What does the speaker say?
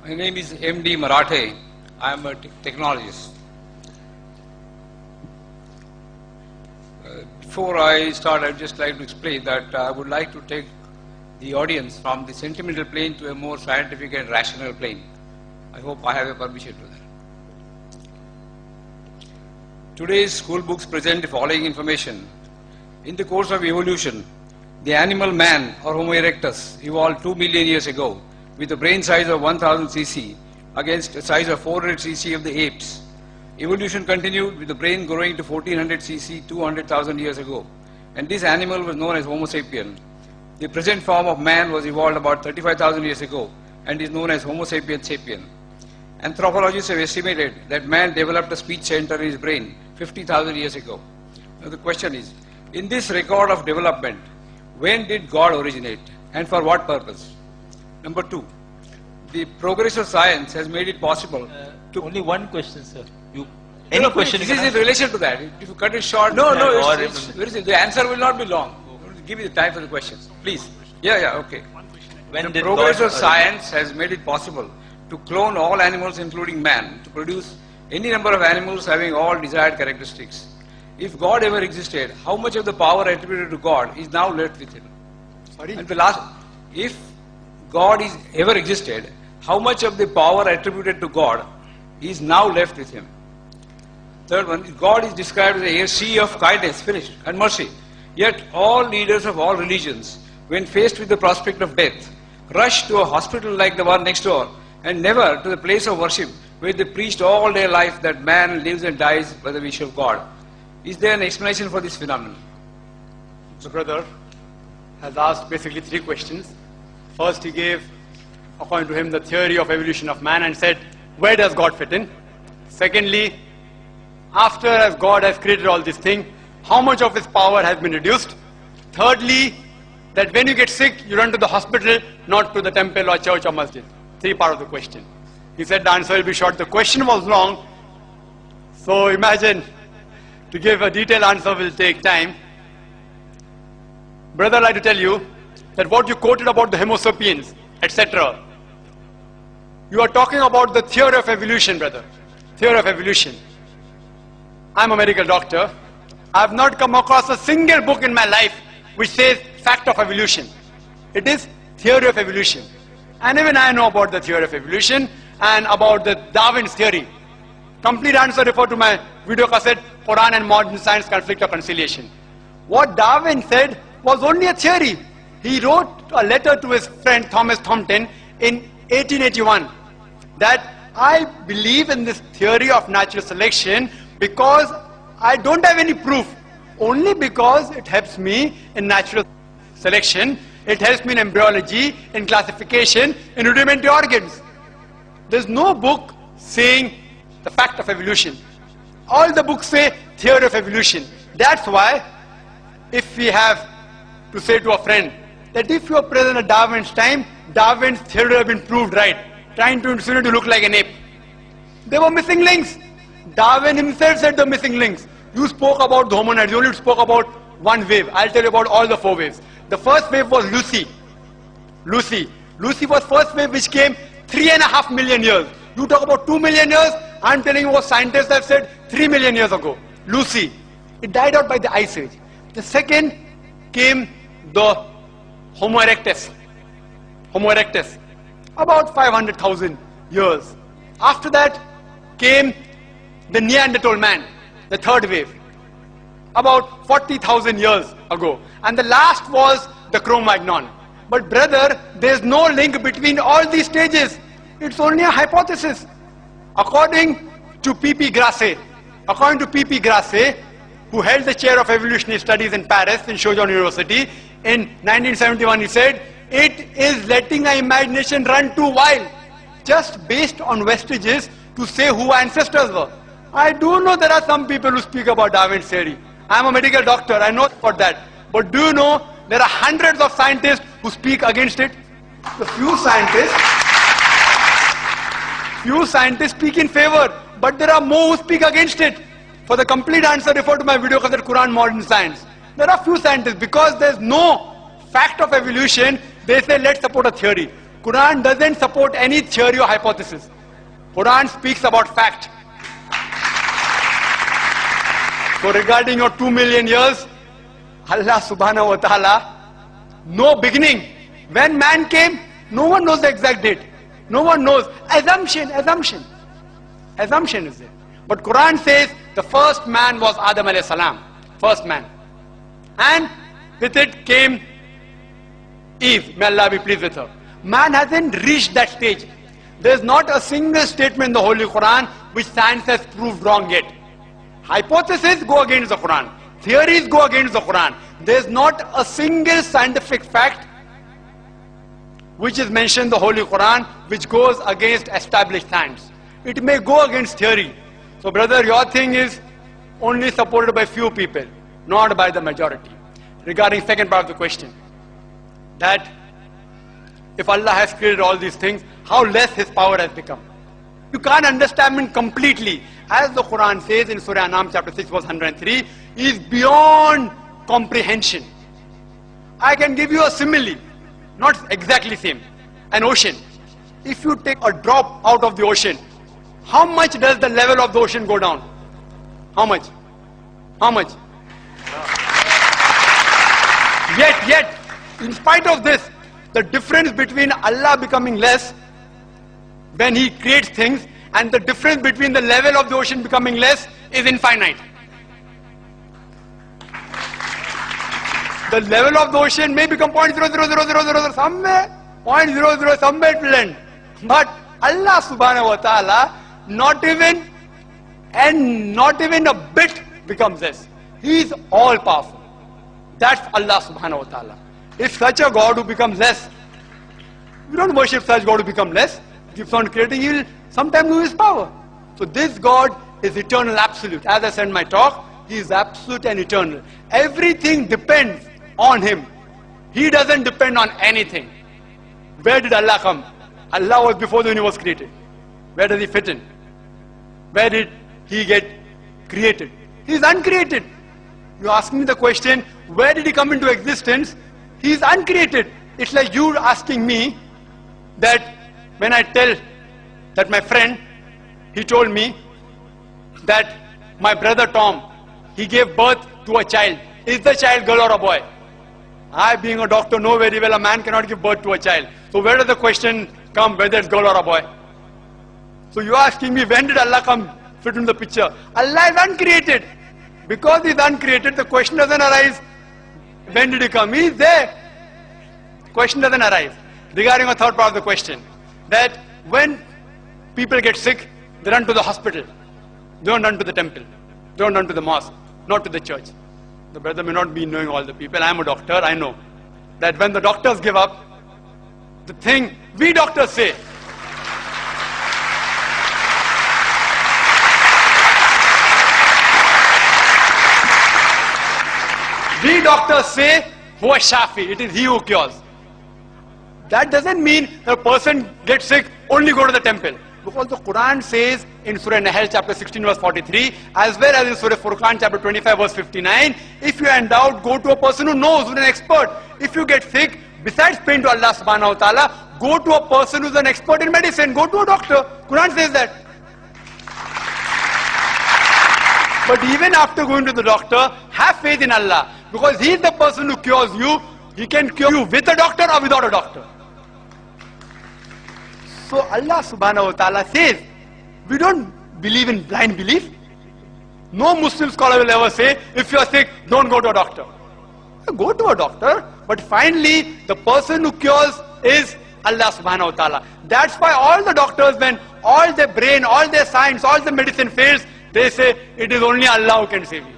My name is M.D. Marathe. I am a technologist. Before I start, I would just like to explain that I would like to take the audience from the sentimental plane to a more scientific and rational plane. I hope I have a permission to that. Today's school books present the following information. In the course of evolution, the animal man, or Homo erectus, evolved 2 million years ago with a brain size of 1000 cc against a size of 400 cc of the apes. Evolution continued with the brain growing to 1400 cc 200,000 years ago, and this animal was known as Homo sapien. The present form of man was evolved about 35,000 years ago and is known as Homo sapiens sapien. Anthropologists have estimated that man developed a speech center in his brain 50,000 years ago. Now the question is, in this record of development, when did God originate and for what purpose? Number 2, the progress of science has made it possible to... Only one question, sir. Any question This is in relation to that. If you cut it short, the answer will not be long. Give me the time for the questions, please. Okay. The progress of science has made it possible to clone all animals, including man, to produce any number of animals having all desired characteristics. If God ever existed, how much of the power attributed to God is now left with him? Sorry? And the last, if God is ever existed, how much of the power attributed to God is now left with him? Third one, God is described as a sea of kindness, finished, and mercy. Yet all leaders of all religions, when faced with the prospect of death, rush to a hospital like the one next door and never to the place of worship where they preached all their life that man lives and dies by the wish of God. Is there an explanation for this phenomenon? So brother has asked basically 3 questions. First he gave, according to him, the theory of evolution of man and said, where does God fit in? Secondly, after as God has created all this thing, how much of his power has been reduced? Thirdly, that when you get sick, you run to the hospital, not to the temple or church or masjid. 3 part of the question. He said the answer will be short. The question was long. So imagine, to give a detailed answer will take time. Brother, I'd like to tell you that what you quoted about the Homo sapiens, etc. You are talking about the theory of evolution, brother. Theory of evolution. I'm a medical doctor. I have not come across a single book in my life which says fact of evolution. It is theory of evolution. And even I know about the theory of evolution and about the Darwin's theory. Complete answer refer to my video cassette, Quran and Modern Science, Conflict or Conciliation. What Darwin said was only a theory. He wrote a letter to his friend Thomas Thompson in 1881 that I believe in this theory of natural selection because I don't have any proof. Only because it helps me in natural selection, it helps me in embryology, in classification, in rudimentary organs. There's no book saying the fact of evolution. All the books say theory of evolution. That's why if we have to say to a friend that if you are present at Darwin's time, Darwin's theory have been proved right, trying to insinuate to look like an ape. There were missing links. Darwin himself said the missing links. You spoke about the hominids, you only spoke about one wave. I'll tell you about all the 4 waves. The first wave was Lucy. Lucy was first wave which came 3.5 million years. You talk about 2 million years, I'm telling you what scientists have said 3 million years ago. Lucy. It died out by the Ice Age. The second came the Homo erectus. Homo erectus. About 500,000 years. After that came the Neanderthal man, the third wave, about 40,000 years ago. And the last was the Cro-Magnon. But brother, there's no link between all these stages. It's only a hypothesis. According to P.P. Grasset, who held the chair of evolutionary studies in Paris, in Sorbonne University, in 1971, he said, it is letting our imagination run too wild, just based on vestiges to say who our ancestors were. I do know there are some people who speak about Darwin's theory. I'm a medical doctor, I know about that. But do you know there are hundreds of scientists who speak against it? The few scientists speak in favor, but there are more who speak against it. For the complete answer, refer to my video called Quran Modern Science. There are few scientists, because there's no fact of evolution, they say let's support a theory. Quran doesn't support any theory or hypothesis. Quran speaks about fact. So regarding your 2 million years, Allah subhanahu wa ta'ala, no beginning. When man came, no one knows the exact date. No one knows. Assumption is there. But Quran says the first man was Adam alayhi salam. First man. And with it came Eve. May Allah be pleased with her. Man hasn't reached that stage. There is not a single statement in the Holy Quran which science has proved wrong yet. Hypotheses go against the Quran. Theories go against the Quran. There is not a single scientific fact which is mentioned in the Holy Quran which goes against established science. It may go against theory. So brother, your thing is only supported by few people, not by the majority. Regarding second part of the question, that if Allah has created all these things, how less His power has become. You can't understand it completely. As the Quran says in Surah Anam chapter 6 verse 103, is beyond comprehension. I can give you a simile, not exactly same. An ocean. If you take a drop out of the ocean, how much does the level of the ocean go down? How much? How much? Yet, in spite of this, the difference between Allah becoming less when He creates things and the difference between the level of the ocean becoming less is infinite. The level of the ocean may become 0.00000 somewhere, 0.00 somewhere it will end. But Allah subhanahu wa ta'ala, not even a bit becomes less. He is all powerful. That's Allah subhanahu wa ta'ala. If such a God who becomes less, we don't worship such God who becomes less, keeps on creating, He will sometimes lose His power. So this God is eternal, absolute. As I said in my talk, He is absolute and eternal. Everything depends on Him. He doesn't depend on anything. Where did Allah come? Allah was before the universe created. Where does He fit in? Where did He get created? He is uncreated. You ask me the question, where did He come into existence? He is uncreated. It's like you asking me that when I tell that my friend, he told me that my brother Tom, he gave birth to a child. Is the child girl or a boy? I, being a doctor, know very well a man cannot give birth to a child. So where does the question come whether it's girl or a boy? So you are asking me, when did Allah come fit in the picture? Allah is uncreated. Because He is uncreated, the question doesn't arise, when did He come? He is there. The question doesn't arise. Regarding a third part of the question, that when people get sick, they run to the hospital. They don't run to the temple. They don't run to the mosque, not to the church. The brother may not be knowing all the people. I am a doctor, I know that when the doctors give up, the thing we doctors say, we doctors say, Huwa Shafi, it is He who cures. That doesn't mean that a person gets sick, only go to the temple. Because the Quran says in Surah Nahl chapter 16 verse 43, as well as in Surah Furqan chapter 25 verse 59, if you are in doubt, go to a person who knows, who is an expert. If you get sick, besides praying to Allah subhanahu wa ta'ala, go to a person who is an expert in medicine, go to a doctor. Quran says that. But even after going to the doctor, have faith in Allah. Because He is the person who cures you. He can cure you with a doctor or without a doctor. So Allah subhanahu wa ta'ala says, we don't believe in blind belief. No Muslim scholar will ever say, if you are sick, don't go to a doctor. Go to a doctor, but finally the person who cures is Allah subhanahu wa ta'ala. That's why all the doctors, when all their brain, all their science, all the medicine fails, they say, it is only Allah who can save you.